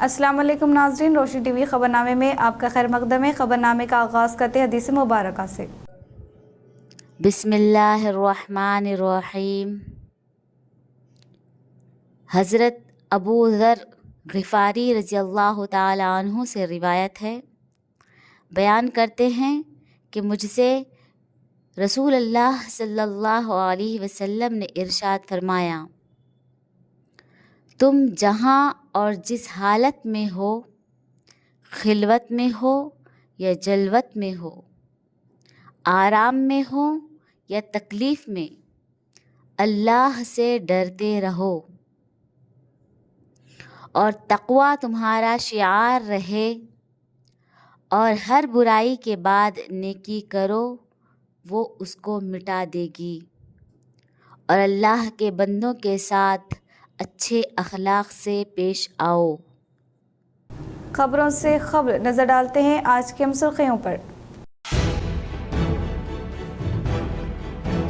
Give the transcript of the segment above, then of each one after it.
अस्सलाम वालेकुम नाज़रीन, रोशनी टीवी खबरनामे में आपका खैर मकदम है। खबरनामे का आगाज़ करते हैं हदीस मुबारक से। बिस्मिल्लाहिर्रहमानिर्रहीम। हज़रत अबू ज़र ग़िफ़ारी रज़ियल्लाहु ताला अन्हु से रिवायत है, बयान करते हैं कि मुझसे रसूल अल्लाह सल्लल्लाहु अलैहि वसल्लम ने इरशाद फरमाया, तुम जहाँ और जिस हालत में हो, खिलवत में हो या जलवत में हो, आराम में हो या तकलीफ़ में, अल्लाह से डरते रहो और तक़वा तुम्हारा शिआर रहे, और हर बुराई के बाद नेकी करो, वो उसको मिटा देगी, और अल्लाह के बंदों के साथ अच्छे अखलाक से पेश आओ। खबरों से खबर नज़र डालते हैं आज की हम सुर्खियों पर।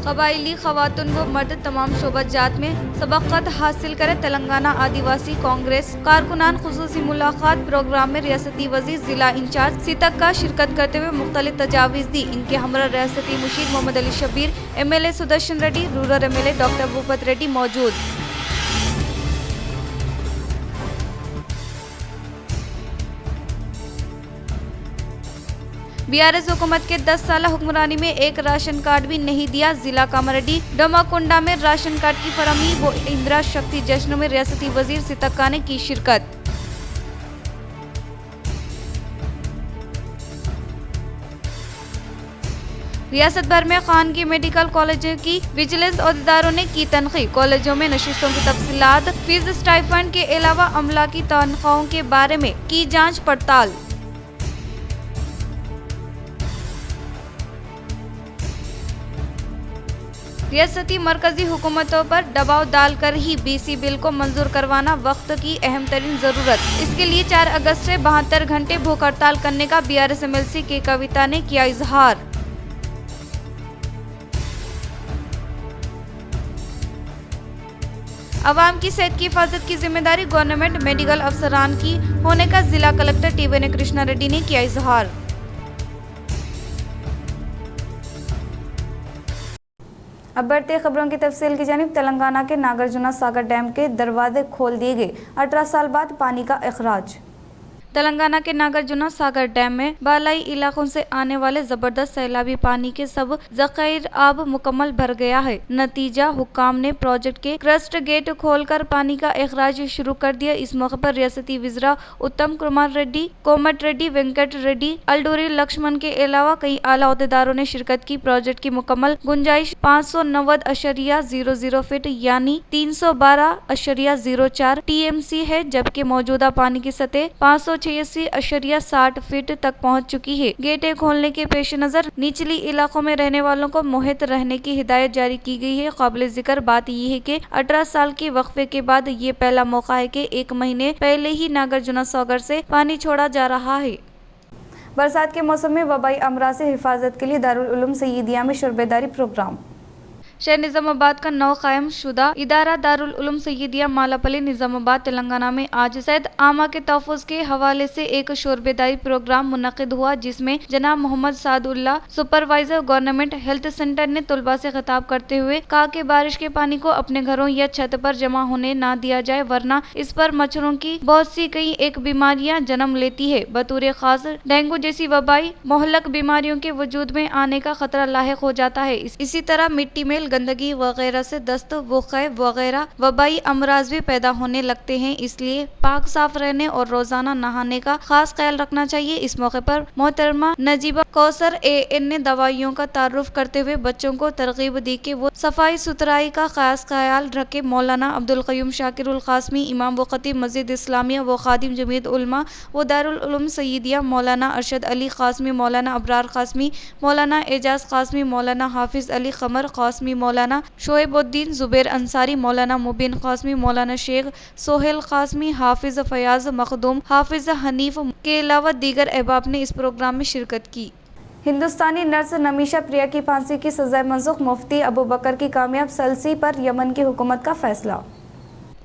कबायली ख़वातून व मर्द तमाम शोबा-जात में सबक़त हासिल करे। तेलंगाना आदिवासी कांग्रेस कारकुनान खुसूसी मुलाकात प्रोग्राम में रियासती वज़ीर ज़िला इंचार्ज सीतक का शिरकत करते हुए मुख्तलिफ तजावीज़ दी। इनके हमरा रियासती मुशीर Mohammed Ali Shabbir, MLA Sudarshan Reddy, rural MLA doctor Bhupat Reddy मौजूद। BRS हुकूमत के 10 साल हुक्मरानी में एक राशन कार्ड भी नहीं दिया। जिला कामारेड्डी डोमाकुंडा में राशन कार्ड की फराहमी व इंदिरा शक्ति जश्न में रियासती वजीर सितक्का ने की शिरकत। रियासत भर में खानगी मेडिकल कॉलेजों की विजिलेंस अहदेदारों ने की तनखीद। कॉलेजों में नशिस्तों की तफसीलात, फीस, स्टाइफंड के अलावा अमला की तनख्वाहों के बारे में की जांच पड़ताल। रियासती मरकजी हुकूमतों पर दबाव डालकर ही BC बिल को मंजूर करवाना वक्त की अहम तरीन जरूरत। इसके लिए 4 अगस्त से 72 घंटे भूख हड़ताल करने का BRS MLC के कविता ने किया इजहार। अवाम की सेहत की हिफाजत की जिम्मेदारी गवर्नमेंट मेडिकल अफसरान की होने का जिला कलेक्टर TVN कृष्णा रेड्डी ने किया इजहार। अब बढ़ते खबरों की तफसील की जानिब। तेलंगाना के नागार्जुना सागर डैम के दरवाजे खोल दिए गए। 18 साल बाद पानी का अखराज। तेलंगाना के नागार्जुना सागर डैम में बालाई इलाकों से आने वाले जबरदस्त सैलाबी पानी के सब जखायर अब मुकम्मल भर गया है। नतीजा हुक्काम ने प्रोजेक्ट के क्रस्ट गेट खोलकर पानी का अखराज शुरू कर दिया। इस मौके पर रियासती वज़ीर उत्तम कुमार रेड्डी, कोमट रेड्डी, वेंकट रेड्डी, अल्डूरी लक्ष्मण के अलावा कई आला अहदेदारों ने शिरकत की। प्रोजेक्ट की मुकम्मल गुंजाइश 590.00 फीट यानी 312.04 TMC है, जबकि मौजूदा पानी की सतह 586.60 फीट तक पहुंच चुकी है। गेटें खोलने के पेश नजर निचली इलाकों में रहने वालों को मुहित रहने की हिदायत जारी की गई है। काबिल जिक्र बात यह है कि 18 साल के वक्फे के बाद ये पहला मौका है कि 1 महीने पहले ही नागार्जुना सागर से पानी छोड़ा जा रहा है। बरसात के मौसम में वबाई अमराज से हिफाजत के लिए दारुल उलूम सय्यदिया में शरबेदारी प्रोग्राम। शहर निजामाबाद का नौ कायम शुदा इदारा दारुल उलूम सय्यदिया मालापल्ली निजामाबाद तेलंगाना में आज सेहत आमा के तहफ़्फ़ुज़ के हवाले से एक शोरबेदारी प्रोग्राम मुनक़िद हुआ, जिसमें जनाब Mohammed Sadullah supervisor government health centre ने तलबा से खिताब करते हुए कहा कि बारिश के पानी को अपने घरों या छत पर जमा होने ना दिया जाए, वरना इस पर मच्छरों की बहुत सी कई एक बीमारियां जन्म लेती है। बतौर खास डेंगू जैसी वबाई मोहल्लक बीमारियों के वजूद में आने का खतरा लाहिक हो जाता है। इसी तरह मिट्टी में गंदगी वगैरह से दस्त, बुखार वगैरह वबाई अमराज भी पैदा होने लगते हैं, इसलिए पाक साफ रहने और रोजाना नहाने का खास ख्याल रखना चाहिए। इस मौके पर मोहतरमा नजीबा कौसर AN ने दवाइयों का तारुफ करते हुए बच्चों को तरगीब दी कि वो सफाई सुथराई का खास ख्याल रखे। मौलाना अब्दुल क़य्यूम शाकिरुल क़ासमी, इमाम व खतीब मस्जिद इस्लामिया व खादिम जमीयत उलमा व दारुल उलूम सय्यदिया, मौलाना अरशद अली क़ासमी, मौलाना अबरार क़ासमी, मौलाना एजाज क़ासमी, मौलाना हाफिज अली क़मर क़ासमी, मौलाना शोएबुद्दीन जुबैर अंसारी, मौलाना मुबीन क़ासमी, मौलाना शेख सोहेल क़ासमी, हाफिज फयाज मखदूम, हाफिज हनीफ के अलावा दीगर अहबाब ने इस प्रोग्राम में शिरकत की। हिंदुस्तानी नर्स नमीशा प्रिया की फांसी की सजा मंसूख। मुफ्ती अबू बकर की कामयाब सलसी पर यमन की हुकूमत का फैसला।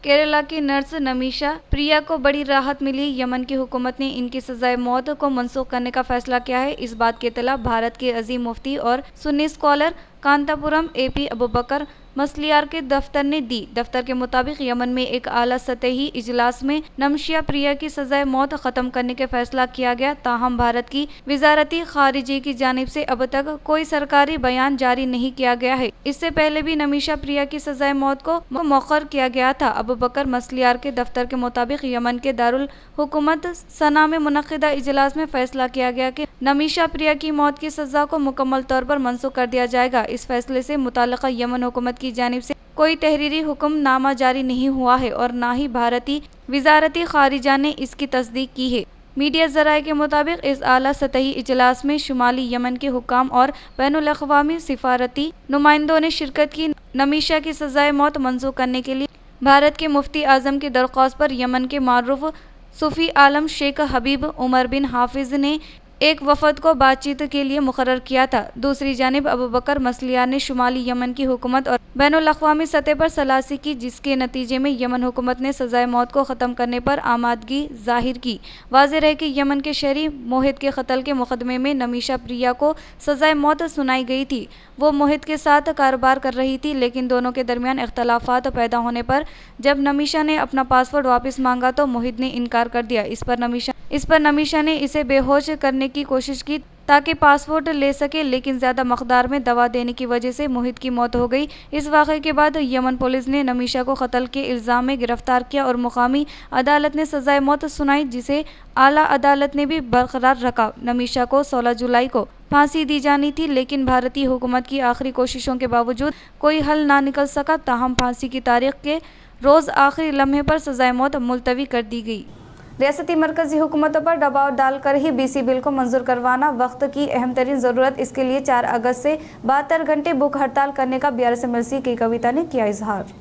केरला की नर्स नमीशा प्रिया को बड़ी राहत मिली। यमन की हुकूमत ने इनकी सजाए मौत को मनसूख करने का फैसला किया है। इस बात की इत्तला भारत के अजीम मुफ्ती और सुन्नी स्कॉलर कांतापुरम एपी अबूबकर मसलियार के दफ्तर ने दी। दफ्तर के मुताबिक यमन में एक आला सतही इजलास में नमशिया प्रिया की सजाए मौत खत्म करने का फैसला किया गया। ताहम भारत की वजारती खारिजी की जानिब से अब तक कोई सरकारी बयान जारी नहीं किया गया है। इससे पहले भी नमीशा प्रिया की सजाए मौत को मौखर किया गया था। अबूबकर मसलियार के दफ्तर के मुताबिक यमन के दारुल हुकूमत सना में मुनक्किदा इजलास में फैसला किया गया कि नमीशा प्रिया की मौत की सजा को मुकम्मल तौर पर मनसूख कर दिया जाएगा। इस फैसले से मुताल्लिका यमन हुकूमत की जानिब से कोई तहरीरी हुक्मनामा जारी नहीं हुआ है और ना ही भारतीय वजारती खारिजा ने इसकी तस्दीक की है। मीडिया ज़राए के मुताबिक इस आला सतही इजलास में शुमाली यमन के हुक्काम और बैनुल अक़वामी सिफारती नुमाइंदों ने शिरकत की। नमीशा की सजाए मौत मंसूख करने के लिए भारत के मुफ्ती आज़म की दरख्वास्त पर यमन के मारूफ सूफी आलम शेख हबीब उमर बिन हाफिज ने एक वफद को बातचीत के लिए मुकर्रर किया था। दूसरी जानिब अबूबकर मसलियार ने शुमाली यमन की हुकूमत और बैनुल अक़वामी सतह पर सलासी की, जिसके नतीजे में यमन हुकूमत ने सजाए मौत को ख़त्म करने पर आमादगी जाहिर की। वाज़ेह है कि यमन के शहरी मोहित के कत्ल के मुकदमे में नमीशा प्रिया को सजाए मौत सुनाई गई थी। वो मोहित के साथ कारोबार कर रही थी, लेकिन दोनों के दरमियान इख्तलाफात पैदा होने पर जब नमीशा ने अपना पासपोर्ट वापस मांगा तो मोहित ने इनकार कर दिया। इस पर नमीशा ने इसे बेहोश करने की कोशिश की ताकि पासपोर्ट ले सके, लेकिन ज़्यादा मकदार में दवा देने की वजह से मोहित की मौत हो गई। इस वाक़े के बाद यमन पुलिस ने नमीशा को कत्ल के इल्ज़ाम में गिरफ्तार किया और मुकामी अदालत ने सजाए मौत सुनाई, जिसे आला अदालत ने भी बरकरार रखा। नमीशा को 16 जुलाई को फांसी दी जानी थी, लेकिन भारतीय हुकूमत की आखिरी कोशिशों के बावजूद कोई हल ना निकल सका। ताहम फांसी की तारीख के रोज़ आखिरी लम्हे पर सजाए मौत मुलतवी कर दी गई। रियासती मरकजी हुकूमतों पर दबाव डालकर ही BC बिल को मंजूर करवाना वक्त की अहम तरीन ज़रूरत। इसके लिए 4 अगस्त से 72 घंटे भूख हड़ताल करने का BRSMLC की कविता ने किया इजहार।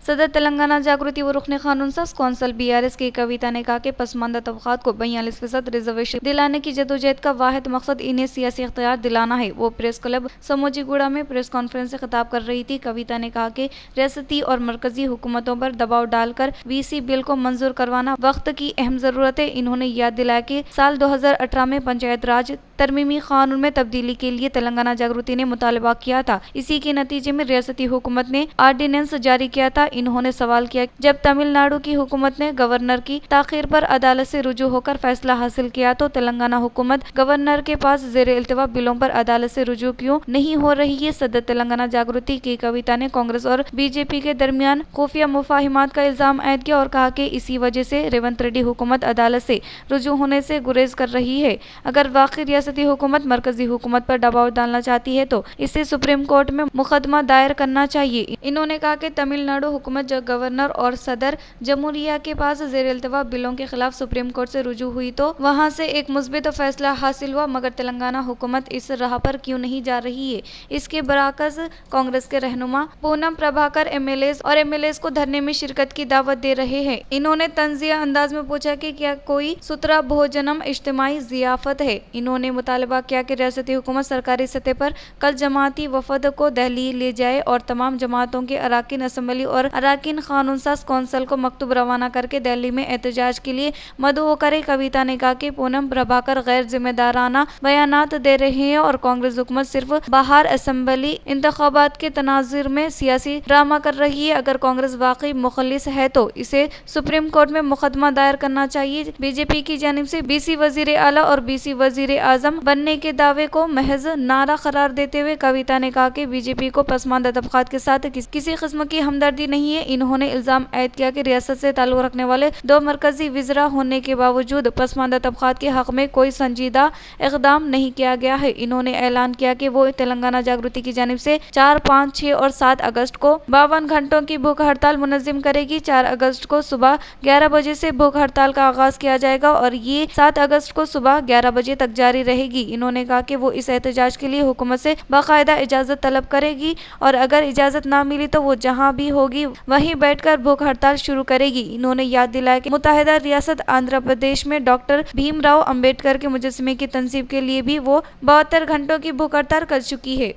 सदर तेलंगाना जागृति व रुकन कानून साज कौंसल BRS की कविता ने कहा कि पसमानदा तबकात को 42% रिजर्वेशन दिलाने की जदोजहद का वाहिद मकसद इन्हें सियासी इख्तियार दिलाना है। वो प्रेस क्लब समोजीगुड़ा में प्रेस कॉन्फ्रेंस से खिताब कर रही थी। कविता ने कहा कि रियासती और मरकजी हुकूमतों पर दबाव डालकर BC बिल को मंजूर करवाना वक्त की अहम ज़रूरत है। इन्होंने याद दिलाया कि साल 2018 में पंचायत राज तरमीमी कानून में तब्दीली के लिए तेलंगाना जागृति ने मुतालबा किया था। इसी के नतीजे में रियासती हुकूमत ने आर्डिनेंस जारी किया था। इन्होंने सवाल किया, जब तमिलनाडु की हुकूमत ने गवर्नर की ताखीर पर अदालत से रुजू होकर फैसला हासिल किया तो तेलंगाना हुकूमत गवर्नर के पास ज़ेर इल्तिवा बिलों पर अदालत से रुजू क्यों नहीं हो रही है। सदर तेलंगाना जागृति की कविता ने कांग्रेस और BJP के दरमियान खुफिया मुफाहिमात का इल्जाम आयद किया और कहा कि इसी वजह से रेवंत रेड्डी हुकूमत अदालत से रुजू होने से गुरेज कर रही है। अगर वाकई रियासती हुकूमत मरकजी हुकूमत पर दबाव डालना चाहती है तो इसे सुप्रीम कोर्ट में मुकदमा दायर करना चाहिए। इन्होंने कहा कि तमिलनाडु हुकूमत जब गवर्नर और सदर जमहूरिया के पास ज़ेर इल्तिवा बिलों के खिलाफ सुप्रीम कोर्ट से रुजू हुई तो वहां से एक मुस्बित फैसला हासिल हुआ, मगर तेलंगाना हुकूमत इस राह पर क्यों नहीं जा रही है। इसके बरअक्स कांग्रेस के रहनुमा पूनम प्रभाकर MLAs को धरने में शिरकत की दावत दे रहे हैं। इन्होंने तंजिया अंदाज में पूछा कि क्या कोई सुतरा भोजनम इज्तिमाई जियाफत है। इन्होंने मुतालबा किया कि रियासती हुकूमत सरकारी सतह पर कल जमाती वफद को दिल्ली ले जाए और तमाम जमातों के अराकीन असम्बली और अराकीन कानून साज कौंसल को मकतूब रवाना करके दिल्ली में एहतजाज के लिए मदऊ करे। कविता ने कहा कि पूनम प्रभाकर गैर जिम्मेदाराना बयानात दे रहे हैं और कांग्रेस हुकूमत सिर्फ बाहर असम्बली इंतखाबात के तनाजिर में सियासी ड्रामा कर रही है। अगर कांग्रेस वाकई मुखलिस है तो इसे सुप्रीम कोर्ट में मुकदमा दायर करना चाहिए। BJP की जानिब से BC वजीर आला और BC वजीर आजम बनने के दावे को महज नारा करार देते हुए कविता ने कहा कि BJP को पसमानदा तबकात के साथ किसी किस्म की हमदर्दी नहीं है। इन्होंने इल्जाम आयद किया कि रियासत से ताल्लुक रखने वाले 2 मरकजी वज़रा होने के बावजूद पसमानदा तबकात के हक में कोई संजीदा इकदाम नहीं किया गया है। इन्होंने ऐलान किया कि वो तेलंगाना जागृति की जानिब से 4, 5, 6 और 7 अगस्त को 52 घंटों की भूख हड़ताल मुनज़्ज़म करेगी। 4 अगस्त को सुबह 11 बजे से भूख हड़ताल का आगाज किया जाएगा और ये 7 अगस्त को सुबह 11 बजे तक जारी रहेगी। इन्होंने कहा कि वो इस एहतजाज के लिए हुकूमत से बाकायदा इजाज़त तलब करेगी और अगर इजाज़त ना मिली तो वो जहाँ भी होगी वहीं बैठकर भूख हड़ताल शुरू करेगी। इन्होंने याद दिलाया कि मुत्तहिदा रियासत आंध्र प्रदेश में डॉक्टर भीमराव अंबेडकर के मुजस्समे की तंसीब के लिए भी वो 72 घंटों की भूख हड़ताल कर चुकी है।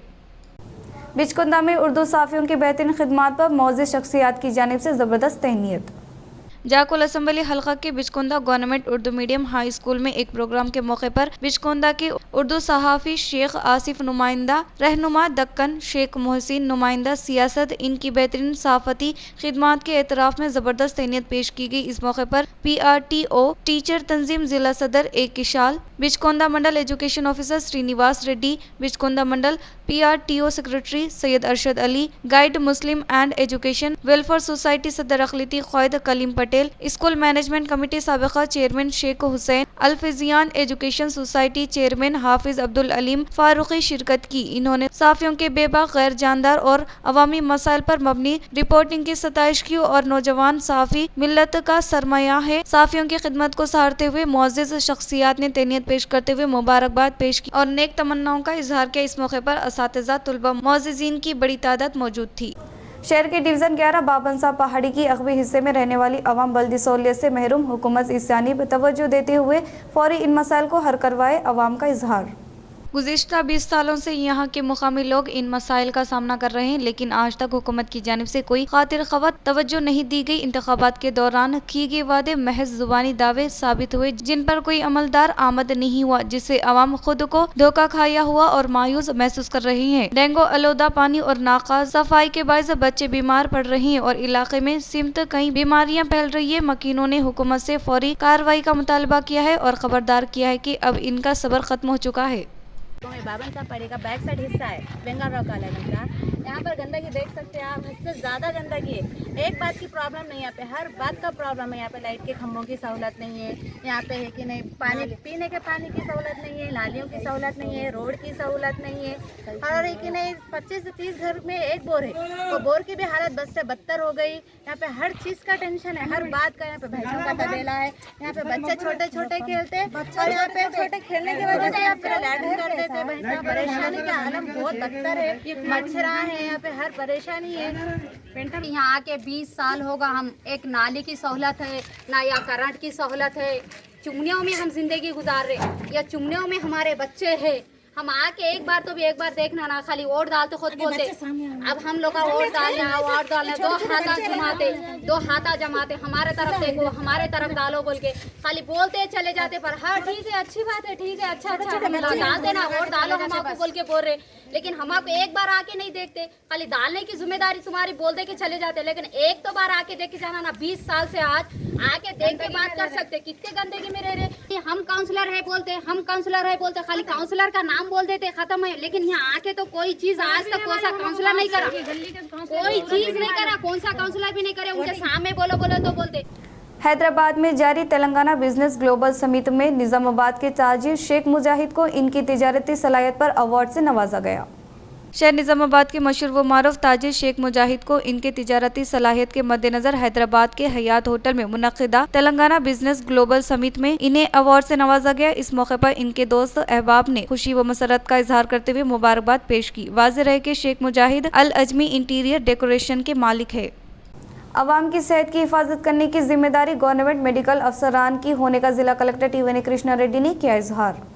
बिचकुंदा में उर्दू साफियों की बेहतरीन खिदमात पर मौजूद शख्सियात की जानिब से ज़बरदस्त तहनीत। जाकुल असम्बली हल्का के Bichkunda government Urdu medium high school में एक प्रोग्राम के मौके पर बिचकुंदा के उर्दू सहाफ़ी शेख आसिफ नुमाइंदा रहनुमा दक्कन, शेख मोहसिन नुमाइंदा सियासत, इनकी बेहतरीन सहाफ़ती खिदमात के एतराफ़ में ज़बरदस्त तहनीत पेश की गई। इस मौके पर PRTO टीचर तंजीम जिला सदर A किशाल, Bichkunda mandal education officer Srinivas Reddy, Bichkunda mandal PRTO secretary Syed Arshad Ali, guide Muslim and education welfare society सदर अखिलती क़ायद Kaleem Patel, school management committee साबिक़ा चेयरमैन शेख हुसैन, अल्फिजियान education society chairman Hafiz Abdul Aleem Farooqui शिरकत की। इन्होंने साफियों के बेबाक, गैर जानदार और अवामी मसाइल पर मबनी रिपोर्टिंग की सताइश की और नौजवान साफी मिल्लत का सरमाया है। साफियों की खिदमत को सराहते हुए मुअज़्ज़िज़ शख्सियात ने तहनीत पेश करते हुए मुबारकबाद पेश की और नेक तमन्नाओं का इजहार किया। इस मौके पर असातिज़ा, तुलबा, मुअज़्ज़िज़ीन की बड़ी तादाद मौजूद थी। शहर के डिवीज़न 11 बाबनसा पहाड़ी की अगवी हिस्से में रहने वाली अवाम बल्दी सहूलियत से महरूम, हुकूमत इस जानिब तवज्जो देते हुए फौरी इन मसाइल को हल करवाए, अवाम का इजहार। गुज़िश्ता 20 सालों से यहाँ के मुकामी लोग इन मसाइल का सामना कर रहे हैं, लेकिन आज तक हुकूमत की जानिब से कोई खातिर ख़वात तवज्जो नहीं दी गई। इंतखाबात के दौरान किए गए वादे महज ज़ुबानी दावे साबित हुए, जिन पर कोई अमलदार आमद नहीं हुआ, जिससे अवाम खुद को धोखा खाया हुआ और मायूस महसूस कर रहे हैं। डेंगू, आलूदा पानी और नाकाज सफाई के बायस बच्चे बीमार पड़ रहे हैं और इलाके में सिमत कई बीमारियां फैल रही है। मकीनों ने हुकूमत से फौरी कार्रवाई का मुतालबा किया है और खबरदार किया है कि अब इनका सब्र खत्म हो चुका है। बाबनसा पहाड़ी का बैक साइड हिस्सा है बेंगाल रॉक आइलैंड का। यहाँ पर गंदगी देख सकते हैं आप, इससे ज़्यादा गंदगी है। एक बात की प्रॉब्लम नहीं, यहाँ पे हर बात का प्रॉब्लम है। यहाँ पे लाइट के खंभों की सहूलत नहीं है, यहाँ पे है कि नहीं पानी पीने के पानी की सहूलत नहीं है, नालियों की सहूलत नहीं है, रोड की सहूलत नहीं है। और है कि नहीं 25 से 30 घर में एक बोर है, तो बोर की भी हालत बद से बदतर हो गई। यहाँ पे हर चीज़ का टेंशन है, हर बात का। यहाँ पे भैंसों का तबेला है, यहाँ पे बच्चे छोटे छोटे खेलते और यहाँ पे छोटे खेलने की वजह से यहाँ पे लैट्रिन कर देते। परेशानी का आलम बहुत बदतर है, मच्छरा है, यहाँ पे हर परेशानी है। यहाँ आके 20 साल होगा, हम एक नाली की सहूलत है ना या करंट की सहूलत है। चुमनियों में हम जिंदगी गुजार रहे या चुमनियों में हमारे बच्चे हैं। हम आके एक बार तो भी एक बार देखना ना, खाली वोट डालते खुद बोलते। अब हम लोग का वोट डालना, वोट डालना, दो हाथा जमाते हमारे तरफ देखो, हमारे तरफ डालो बोल के खाली बोलते चले जाते। पर हाँ ठीक है, अच्छी बात है, ठीक है, अच्छा डाल देना, वोट डालो हम आपको बोल के बोल रहे, लेकिन हम आपको एक बार आके नहीं देखते। खाली डालने की जिम्मेदारी तुम्हारी बोल दे के चले जाते, लेकिन एक तो बार आके देख के जाना ना। 20 साल से आज आके देख के बात कर सकते कितने गंदगी में रह रहे। हम काउंसलर है बोलते, हम काउंसलर है बोलते, खाली काउंसलर का नाम बोल देते, खत्म है। लेकिन यहाँ आके तो कोई चीज आज तक कौन सा काउंसलर नहीं करा, कोई चीज नहीं करा, कौन सा काउंसलर भी नहीं करे। उनके सामने बोलो तो बोलते। हैदराबाद में जारी तेलंगाना बिजनेस ग्लोबल समिट में निजामाबाद के ताजिर शेख मुजाहिद को इनकी तिजारती सलाहियत पर अवार्ड से नवाजा गया। शहर निजामाबाद के मशहूर व मारूफ ताजिर शेख मुजाहिद को इनके तिजारती सलाहियत के मद्देनजर हैदराबाद के हयात होटल में मुनक्किदा तेलंगाना बिजनेस ग्लोबल समिट में इन्हें अवार्ड से नवाजा गया। इस मौके पर इनके दोस्त अहबाब ने खुशी व मसरत का इजहार करते हुए मुबारकबाद पेश की। वाज़ेह रहे कि शेख मुजाहिद अल अजमी इंटीरियर डेकोरेशन के मालिक है। अवाम की सेहत की हिफाजत करने की जिम्मेदारी गवर्नमेंट मेडिकल अफसरान की होने का जिला कलेक्टर टी.वी. कृष्णा रेड्डी ने किया इजहार।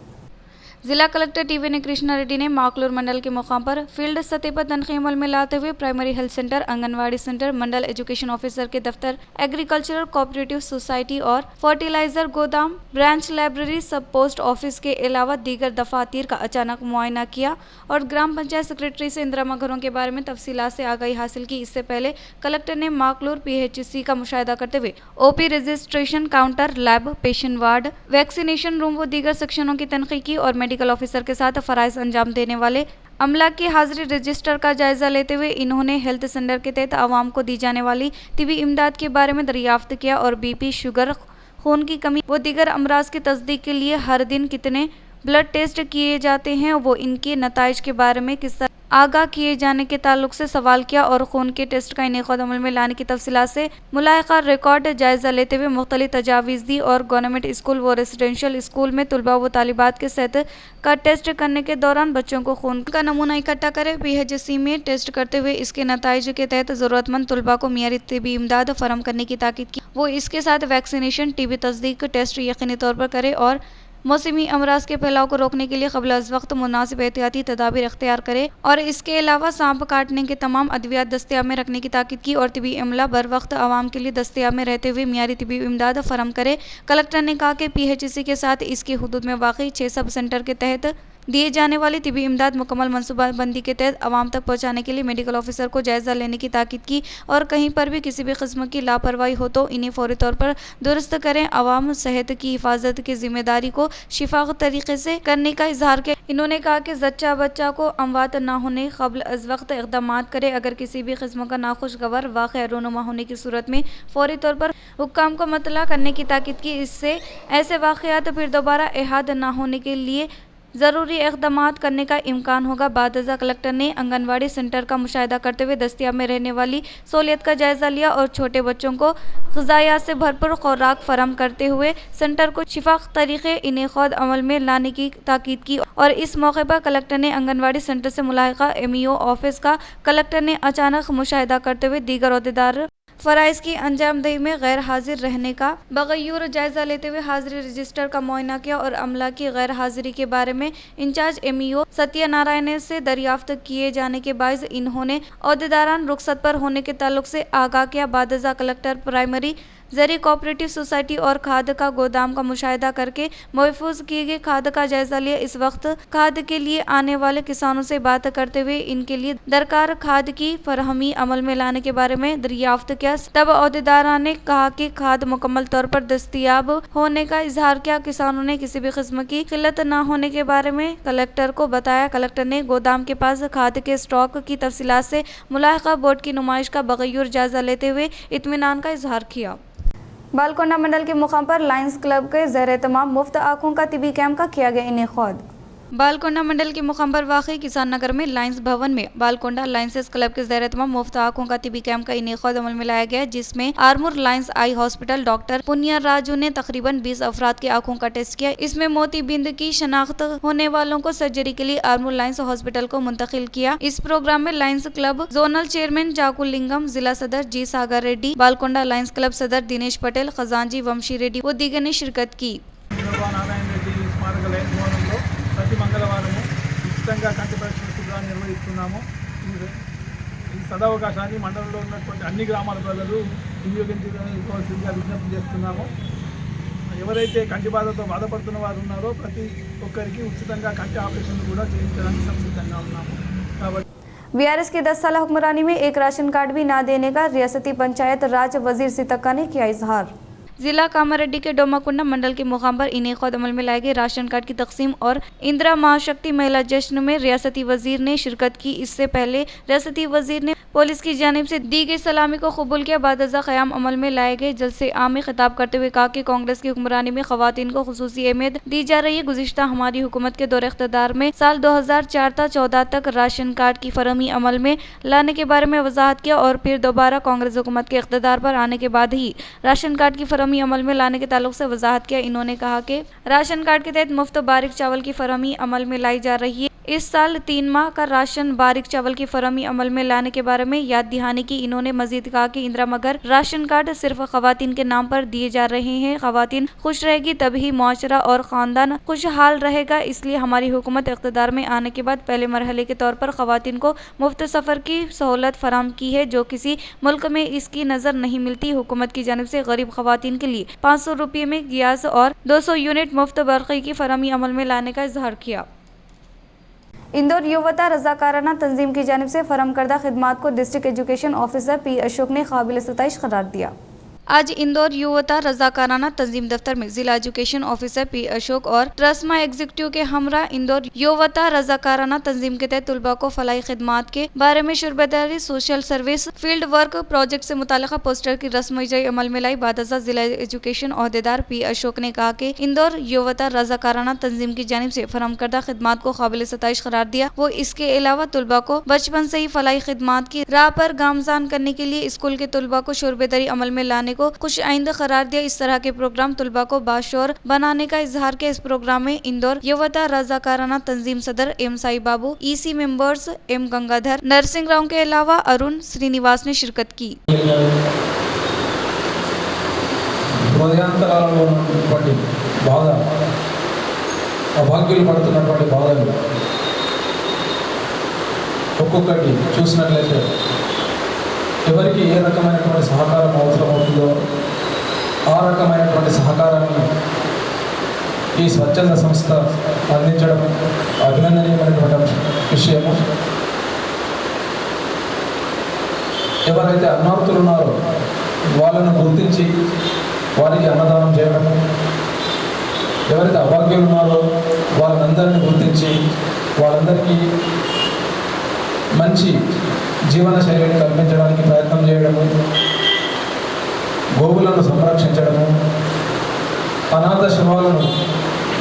जिला कलेक्टर टी.वी. कृष्णा रेड्डी ने माकलूर मंडल के मुकाम पर फील्ड सतह पर तनख़ीह अमल में लाते हुए primary health centre, anganwadi centre, mandal education officer के दफ्तर, एग्रीकल्चरल कोऑपरेटिव सोसाइटी और फर्टिलाइजर गोदाम, branch library, sub post office के अलावा दीगर दफातर का अचानक मुआयना किया और ग्राम पंचायत सेक्रेटरी से इंदिरामा घरों के बारे में तफसीलात से आगाही हासिल की। इससे पहले कलेक्टर ने माकलूर PHC का मुशाहिदा करते हुए OP registration counter, lab, patient ward, vaccination room व दीगर सेक्शनों की तनख़ीह की और मेडिकल ऑफिसर के साथ फराइज अंजाम देने वाले अमला की हाजिरी रजिस्टर का जायजा लेते हुए इन्होंने हेल्थ सेंटर के तहत आवाम को दी जाने वाली तिबी इमदाद के बारे में दरियाफ्त किया और BP, शुगर, खून की कमी व दीगर अमराज की तस्दीक के लिए हर दिन कितने ब्लड टेस्ट किए जाते हैं वो इनके नताइज के बारे में किस तरह आगाह किए जाने के ताल्लुक से सवाल किया और खून के टेस्ट का इनेक़ाद अमल में लाने की तफसीलात से मुलाहिक़ा रिकॉर्ड जायजा लेते हुए मुख्तलिफ तजावीज़ दी और गवर्नमेंट स्कूल व रेसिडेंशियल स्कूल में तलबा व तालिबात के सेहत का टेस्ट करने के दौरान बच्चों को खून का नमूना इकट्ठा करें। PHC में टेस्ट करते हुए इसके नताइज के तहत ज़रूरतमंद तलबा को मियारी तिबी इमदाद फराहम करने की ताकीद की। वो इसके साथ वैक्सीनेशन, TB तस्दीक टेस्ट यकीनी तौर पर करे और मौसमी अमराज के फैलाव को रोकने के लिए क़ब्ल अज़ वक्त मुनासिब एहतियाती तदाबीर इख्तियार करे और इसके अलावा सांप काटने के तमाम अद्वियात दस्तियाब में रखने की ताकीद की और तिबी अमला बर वक्त आवाम के लिए दस्तियाब में रहते हुए मियारी तिबी इमदाद फराहम करे। कलेक्टर ने कहा कि PHC के साथ इसकी हुदूद में वाक़ई 6 सब सेंटर के तहत दिए जाने वाली तिबी इमदाद मुकम्मल मनसूबाबंदी के तहत आवाम तक पहुँचाने के लिए मेडिकल ऑफिसर को जायज़ा लेने की ताकीद की और कहीं पर भी किसी भी किस्म की लापरवाही हो तो इन्हें फौरी तौर पर दुरुस्त करें। आवाम सेहत की हिफाजत की जिम्मेदारी को शिफाफ तरीके से करने का इजहार किया। इन्होंने कहा कि जच्चा बच्चा को अमवात न होने क़ब्ल अज़ वक्त इक़दामात करे। अगर किसी भी किस्म का नाखुशगवार वाक़या रूनुमा होने की सूरत में फौरी तौर पर हुक्काम को मतला करने की ताकीद की। इससे ऐसे वाक़यात फिर दोबारा इहाद न होने के लिए ज़रूरी इक़दामात करने का इम्कान होगा। बादज़ा कलेक्टर ने आंगनवाड़ी सेंटर का मुशाहिदा करते हुए दस्तियाब में रहने वाली सहूलियत का जायज़ा लिया और छोटे बच्चों को ग़िज़ायात से भरपूर खुराक फराहम करते हुए सेंटर को शिफाफ तरीक़े इन्हें खुद अमल में लाने की ताकीद की। और इस मौके पर कलेक्टर ने आंगनवाड़ी सेंटर से मुलाहिक़ा MEO ऑफिस का कलेक्टर ने अचानक मुशाहिदा करते हुए दीगर ओहदेदार फ़राइज़ की अंजामदही में गैर हाजिर रहने का बग़ैर जायज़ा लेते हुए हाज़िरी रजिस्टर का मुआयना किया और अमला की गैर हाज़िरी के बारे में इंचार्ज MEO सत्यनारायण से दरियाफ्त किए जाने के बायस इन्होंने ओहदेदारान रुखसत पर होने के ताल्लुक से आगाह किया। बादज़ा कलेक्टर प्राइमरी ज़री कोऑपरेटिव सोसाइटी और खाद का गोदाम का मुशाहिदा करके महफूज किए गए खाद का जायज़ा लिया। इस वक्त खाद के लिए आने वाले किसानों से बात करते हुए इनके लिए दरकार खाद की फरहमी अमल में लाने के बारे में दरियाफ्त किया। तब ओहदेदारा ने कहा कि खाद मुकम्मल तौर पर दस्तियाब होने का इजहार किया। किसानों ने किसी भी किस्म की किल्लत न होने के बारे में कलेक्टर को बताया। कलेक्टर ने गोदाम के पास खाद के स्टॉक की तफसीलात से मुलाहिक़ा बोर्ड की नुमाइश का बग़ैर जायज़ा लेते हुए इत्मीनान का इजहार किया। बालकोंडा मंडल के मुकाम पर लायंस क्लब के ज़ेर तमाम मुफ्त आँखों का तिबी कैंप का किया गया इनेक़ाद। बालकोंडा मंडल के मुकाम पर वाक़ई किसान नगर में लायंस भवन में बालकोंडा लायंसेस क्लब के ज़ेर तमाम मुफ्त आँखों का तिबी कैंप का इनेक़ाद अमल में लाया गया, जिसमें Armoor Lions eye hospital doctor Punia Raju ने तकरीबन 20 अफराद की आँखों का टेस्ट किया। इसमें मोतीबिंद की शनाख्त होने वालों को सर्जरी के लिए आर्मूर लायंस हॉस्पिटल को मुंतकिल किया। इस प्रोग्राम में लायंस क्लब जोनल चेयरमैन जाकुलिंगम, जिला सदर जी सागर रेड्डी, बालकोंडा लायंस क्लब सदर दिनेश पटेल, खजांजी वंशी रेड्डी व दीगर ने शिरकत की। ప్రతి మంగళవారము ఉచితంగా కంటి పరీక్షల శిబిరాన్ని నిర్వహిస్తున్నాము। ఈ సదవకాశాన్ని మండలంలో ఉన్నటువంటి అన్ని గ్రామాల ప్రజలు వినియోగించుకోవాల్సిందిగా విజ్ఞప్తి చేస్తున్నాము। ఎవరైతే కంటి బాధతో బాధపడుతున్న వారు ఉన్నారో ప్రతి ఒక్కరికి ఉచితంగా కంటి ఆపరేషన్ కూడా చేయించడానికి సంసిద్ధంగా ఉన్నాము। కాబట్టి BRS की 10 साल हुक्मरानी में एक राशन कार्ड भी न देने का रियासती पंचायत राज वजीर सितक्का ने किया इजहार। जिला कामारेड्डी के डोमाकुंडा मंडल के मुकाम पर इनेक़ाद अमल में लाए गए राशन कार्ड की तकसीम और इंदिरा महाशक्ति महिला जश्न में रियासती वजीर ने शिरकत की। इससे पहले रियासती वजीर ने पुलिस की जानिब से दी गई सलामी को कबूल किया। बादज़ा क़याम अमल में लाए गए जलसे आम में खिताब करते हुए कहा कि कांग्रेस की हुक्मरानी में ख़वातीन को खुसूसी अहमियत दी जा रही है। गुज़िश्ता हमारी हुकूमत के दौर इख्तिदार में साल 2004 था 14 तक राशन कार्ड की फरहमी अमल में लाने के बारे में वजाहत किया और फिर दोबारा कांग्रेस हुकूमत के इख्तिदार पर आने के बाद ही राशन कार्ड की फरहमी अमल में लाने के ताल्लुक से वजाहत किया। इन्होंने कहा कि राशन कार्ड के तहत मुफ्त बारीक चावल की फरहमी अमल में लाई जा रही है। इस साल 3 माह का राशन बारीक चावल की फरहमी अमल में लाने के बारे में याद दहानी की। इन्होंने मजीद कहा कि इंदिरा मगर राशन कार्ड सिर्फ ख़वातीन के नाम पर दिए जा रहे हैं। ख़वातीन खुश रहेगी तभी मुआशरा और ख़ानदान खुशहाल रहेगा। इसलिए हमारी हुकूमत इक़्तिदार में आने के बाद पहले मरहले के तौर पर ख़वातीन को मुफ्त सफ़र की सहूलत फराहम की है, जो किसी मुल्क में इसकी नज़र नहीं मिलती। हुकूमत की जानिब से गरीब ख़वातीन के लिए 500 रुपये में गैस और 200 यूनिट मुफ्त बरक़ी की फरहमी अमल में लाने का इजहार किया। इंदौर युवता रज़ाकाराना तंजीम की जानिब से फराहम करदा खिदमात को district education officer P Ashok ने काबिल सताइश करार दिया। आज इंदौर युवता रज़ाकाराना तंजीम दफ्तर में जिला एजुकेशन ऑफिसर P अशोक और ट्रस्मा एग्जीक्यूटिव के हमरा इंदौर युवता रज़ाकाराना तंजीम के तहत तुलबा को फलाई खिदमात के बारे में शुरबेदारी, social service, field work project से मुताल्लिक़ पोस्टर की रस्म इजाई अमल में लाई। बादज़ा जिला एजुकेशन ओहदेदार P अशोक ने कहा कि इंदौर युवता रज़ाकाराना तंजीम की जानिब से फराहम करदा खिदमात को काबिल सताइश करार दिया। वो इसके अलावा तुलबा को बचपन से ही फलाई खिदमात की राह पर गामजान करने के लिए स्कूल के तुलबा को शुरबेदारी अमल में लाने को खुश आइंदा करार दिया। इस तरह के प्रोग्राम तुलबा को बाशोर बनाने का इजहार किया। इस प्रोग्राम में इंदौर युवता रज़ाकाराना तंजीम सदर M Sai Babu, EC members M Gangadhar, Narasimha Rao के अलावा अरुण श्रीनिवास ने शिरकत की। హృదయాంతరాలలో ఉన్నటువంటి బాధ అభాగ్యులు పడుతున్నటువంటి బాధలు ఒక్కొక్కటి చూసినట్లయితే ఎవరికి ఏ రకమైనటువంటి సహకారం అవసరమవుతుందో ఆ రకమైనటువంటి సహకారాన్ని ఈ స్వచ్ఛంద సంస్థ అందించడం అభినందనీయమైనటువంటి విషయము. ఎవరైతే అన్నార్తులు ఉన్నారో వాళ్ళను గుర్తించి వారికి అన్నదానం చేయడం, ఎవరైతే అభాగ్యులు ఉన్నారో వాళ్ళందరినీ గుర్తించి వాళ్ళందరికీ మంచి జీవన శైలిని కల్పించడానికి ప్రయత్నం చేయడము, గోవులను సంరక్షించడము, అనాథ శవాలను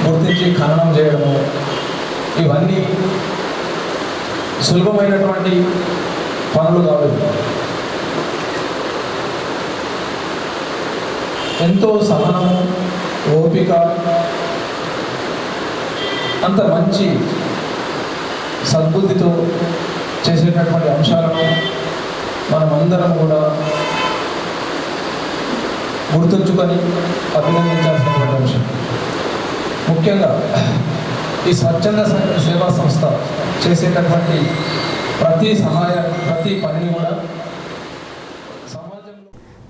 గుర్తించి ఖననం చేయడము, ఇవన్నీ సులభమైనటువంటి పనులు కాదు. ఎంతో సహనము, ఓపిక, అంత మంచి సద్బుద్ధితో చేసేటటువంటి అంశాలను మనమందరం కూడా గుర్తుంచుకొని అభినందించాల్సినటువంటి అంశం. ముఖ్యంగా ఈ స్వచ్ఛంద సేవా సంస్థ చేసేటటువంటి ప్రతి పనిని కూడా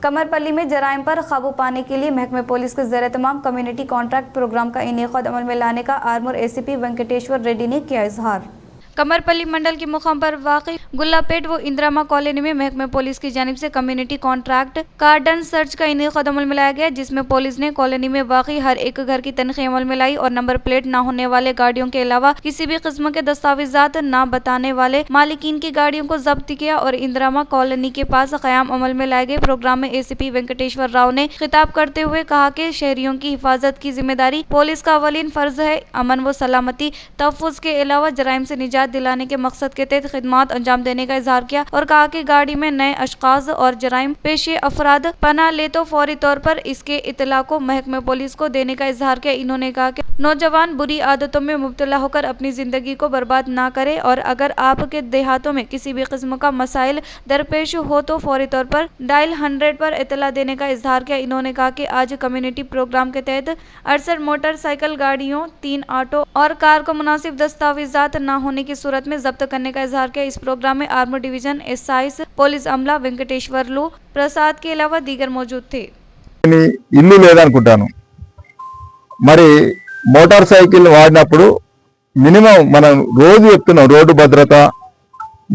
कमरपल्ली में जराइम पर काबू पाने के लिए महकमे पुलिस के ज़ेर तमाम कम्युनिटी कॉन्ट्रैक्ट प्रोग्राम का इनेक़ाद अमल में लाने का आर्मूर एसीपी वेंकटेश्वर रेड्डी ने किया इजहार। कमरपल्ली मंडल के मुकाम पर वाक़ई गुल्लापेट व इंदिरामा कॉलोनी में महकमे पुलिस की जानिब से कम्युनिटी कॉन्ट्रैक्ट कार्डन सर्च का इनेक़ाद अमल में लाया गया, जिसमें पुलिस ने कॉलोनी में वाक़ई हर एक घर की तनख़ी अमल में लाई और नंबर प्लेट न होने वाले गाड़ियों के अलावा किसी भी किस्म के दस्तावेजात न बताने वाले मालिकीन की गाड़ियों को जब्त किया और इंदिरामा कॉलोनी के पास क़याम अमल में लाए गए प्रोग्राम में एसीपी वेंकटेश्वर राव ने खिताब करते हुए कहा कि शहरियों की हिफाजत की जिम्मेदारी पुलिस का अवलीन फ़र्ज है। अमन व सलामती तहफ़्फ़ुज़ के अलावा जराइम से निजात दिलाने के मकसद के तहत खिदमात अंजाम देने का इजहार किया और कहा कि गाड़ी में नए अशखास और जराइम पेशे अफराद पना ले तो फौरी तौर पर इसके इतला को महकमे पुलिस को देने का इजहार किया। इन्होंने कहा कि नौजवान बुरी आदतों में मुब्तला होकर अपनी ज़िंदगी को बर्बाद ना करे और अगर आपके देहातों में किसी भी किस्म का मसाइल दरपेश हो तो फौरी तौर पर डायल 100 पर इतला देने का इजहार किया। इन्होंने कहा कि आज कम्युनिटी प्रोग्राम के तहत 68 मोटरसाइकिल गाड़ियों, 3 ऑटो और कार को मुनासिब दस्तावेजात न होने की सूरत में जब्त करने का इजहार किया। इस प्रोग्राम में आर्मर डिवीजन एसआईस पुलिस अमला वेंकटेश्वर्लू प्रसाद के अलावा दीगर मौजूद थे। ఇల్లు లేదనుకుంటాను, మరి మోటార్ సైకిల్ వాడినప్పుడు మినిమం మనం రోజు చెప్తున్నాం రోడ్డు భద్రత,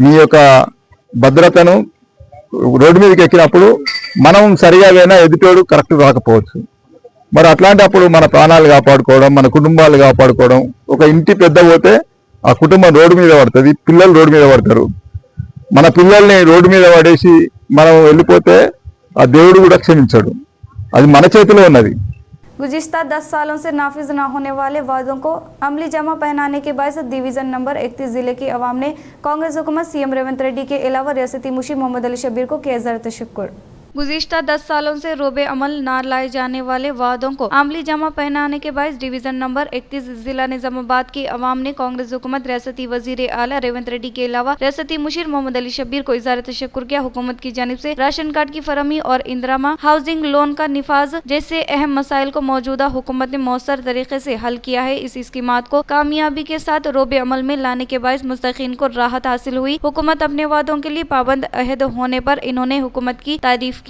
మీ యొక్క భద్రతను రోడ్డు మీదకి ఎక్కినప్పుడు మనం సరిగా అయినా ఎదుటోడు కరెక్ట్ రాకపోవచ్చు. మరి అట్లాంటప్పుడు మన ప్రాణాలు కాపాడుకోవడం, మన కుటుంబాలు కాపాడుకోవడం, ఒక ఇంటి పెద్ద పోతే ఆ కుటుంబం రోడ్డు మీద పడుతుంది, పిల్లలు రోడ్డు మీద పడతారు. మన పిల్లల్ని రోడ్డు మీద పడేసి మనం వెళ్ళిపోతే ఆ దేవుడు కూడా క్షమించాడు, అది మన చేతిలో ఉన్నది। गुज़िश्ता 10 सालों से नाफिज न होने वाले वादों को अमली जमा पहनाने के बायस डिवीज़न नंबर 31 जिले की अवाम ने कांग्रेस हुकूमत सीएम रेवंत रेड्डी के अलावा रियासती मुशीर मोहम्मद अली शब्बीर को किया ज़र तशक्कुर। गुज़िश्ता 10 सालों से रोबे अमल न लाए जाने वाले वादों को अमली जमा पहनाने के बायस डिवीज़न नंबर 31 जिला निज़ामाबाद की अवाम ने कांग्रेस हुकूमत रियासती वज़ीर आला रेवंत रेड्डी के अलावा रियासती मुशीर मोहम्मद अली शब्बीर को इज़हार तशक्कुर किया। हुकूमत की जानिब से राशन कार्ड की फरहमी और इंदिरामा हाउसिंग लोन का निफाज जैसे अहम मसाइल को मौजूदा हुकूमत ने मौसर तरीके से हल किया है। इस स्कीमात को कामयाबी के साथ रोबे अमल में लाने के बायस मुस्तकीन को राहत हासिल हुई। हुकूमत अपने वादों के लिए पाबंद अहद होने पर इन्होंने हुकूमत की तारीफ की।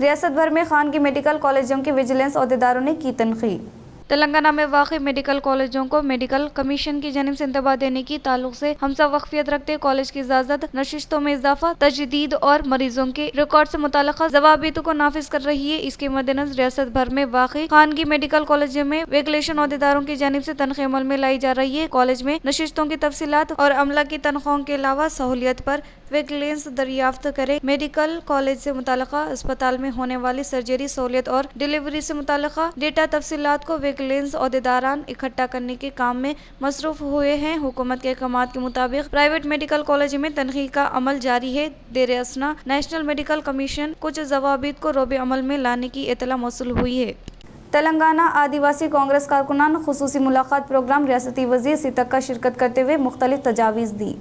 रियासत भर में खानगी मेडिकल कॉलेजों के विजिलेंस अहदेदारों ने की तनखीद। तेलंगाना में वाक़ई मेडिकल कॉलेजों को मेडिकल कमीशन की जानिब से इंतबा देने की ताल्लुक से हमसा वक्फियत रखते कॉलेज की इजाज़त, नशिस्तों में इजाफा, तजदीद और मरीजों के रिकॉर्ड से मुताल्लिक़ ज़वाबित को नाफिज कर रही है। इसके मद्देनज़र रियासत भर में वाक़ई खानगी मेडिकल कॉलेजों में वेगलेशन अहदेदारों की जानिब से तनख्वाह अमल में लाई जा रही है। कॉलेज में नशिस्तों की तफसीलात और अमला की तनख्वाहों के अलावा सहूलियत पर वेगलेंस दरियाफ्त करे। मेडिकल कॉलेज से मुताल्लिक़ा अस्पताल में होने वाली सर्जरी सहूलियत और डिलीवरी से मुताल्लिक़ा डेटा तफसीलात को वेगलेंस अहदेदारान इकट्ठा करने के काम में मसरूफ हुए हैं। हुकूमत के अहकामात के मुताबिक प्राइवेट मेडिकल कॉलेज में तनख्वाह का अमल जारी है। देर असना नेशनल मेडिकल कमीशन कुछ ज़वाबित को रोबे अमल में लाने की इतला मौसूल हुई है। तेलंगाना आदिवासी कांग्रेस कारकुनान खुसूसी मुलाकात प्रोग्राम रियासती वज़ीर सीतक्का शिरकत करते हुए मुख्तलिफ तजावीज़ दी।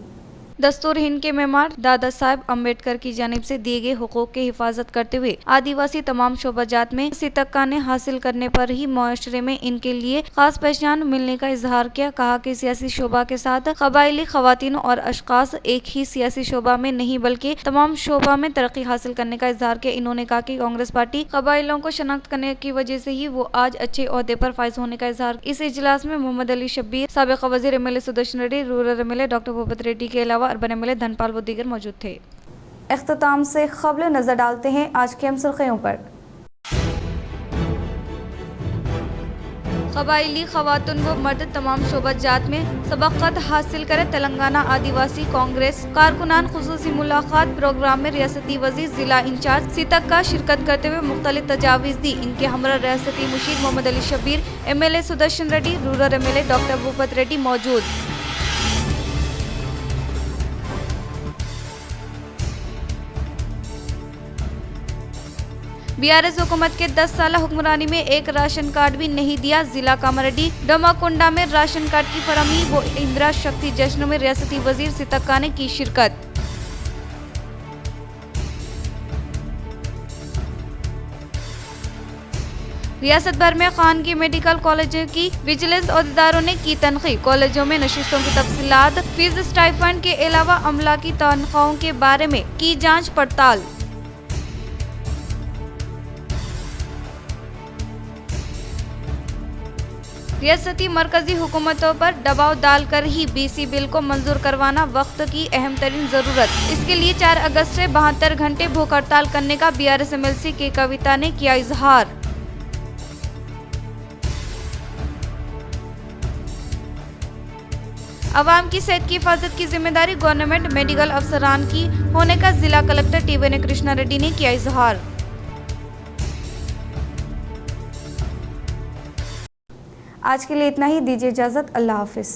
दस्तूर हिंद के मेमार दादा साहब अम्बेडकर की जानिब से दिए गए हुकूक की हिफाजत करते हुए आदिवासी तमाम शोबाजात में सितक्का ने हासिल करने पर ही मुआशरे में इनके लिए खास पहचान मिलने का इजहार किया। कहा कि सियासी शोबा के साथ कबायली खवातीन और अशखास एक ही सियासी शोबा में नहीं बल्कि तमाम शोबा में तरक्की हासिल करने का इजहार किया। इन्होंने कहा कि कांग्रेस पार्टी कबायलों को शनाख्त करने की वजह से ही वो आज अच्छे ओहदे पर फाइज होने का इजहार। इस इजलास में मोहम्मद अली शब्बीर, साबिक वजीर MLA Sudarshan Reddy, rural MLA doctor Bhupat Reddy के अलावा अर्बन एमएलए धनपाल व दीगर मौजूद थे। इख्तिताम से खबरें नजर डालते हैं आज की अहम सुर्खियों पर। कबायली खवातून व मर्द तमाम शोबाजात में सबक़त हासिल करे। तेलंगाना आदिवासी कांग्रेस कारकुनान खुसूसी मुलाकात प्रोग्राम में रियासती वजीर जिला इंचार्ज सितक्का शिरकत करते हुए मुख्तलिफ तजावीज़ दी। इनके हमरा रियासती मुशीर Mohammed Ali Shabbir, MLA Sudarshan Reddy, rural MLA doctor Bhupat Reddy मौजूद। बीआरएस हुकूमत के 10 साल हुक्मरानी में एक राशन कार्ड भी नहीं दिया। जिला कामारेड्डी डोमाकुंडा में राशन कार्ड की फरहमी व इंदिरा शक्ति जश्न में रियासती वजीर सितक्का ने की शिरकत। रियासत भर में खानगी मेडिकल कॉलेजों की विजिलेंस अहदेदारों ने की तनखीद। कॉलेजों में नशिस्तों की तफसीलात, फीस स्टाइफंड के अलावा अमला की तनख्वाहों के बारे में की जांच पड़ताल। रियासती मरकजी हुकूमतों पर दबाव डालकर ही बीसी बिल को मंजूर करवाना वक्त की अहम तरीन जरूरत। इसके लिए 4 अगस्त से 72 घंटे भूख हड़ताल करने का बीआरएस एमएलसी के कविता ने किया इजहार। अवाम की सेहत की हिफाजत की जिम्मेदारी गवर्नमेंट मेडिकल अफसरान की होने का जिला कलेक्टर टीवेने कृष्णा रेड्डी ने किया इजहार। आज के लिए इतना ही, दीजिए इजाजत। अल्लाह हाफिज।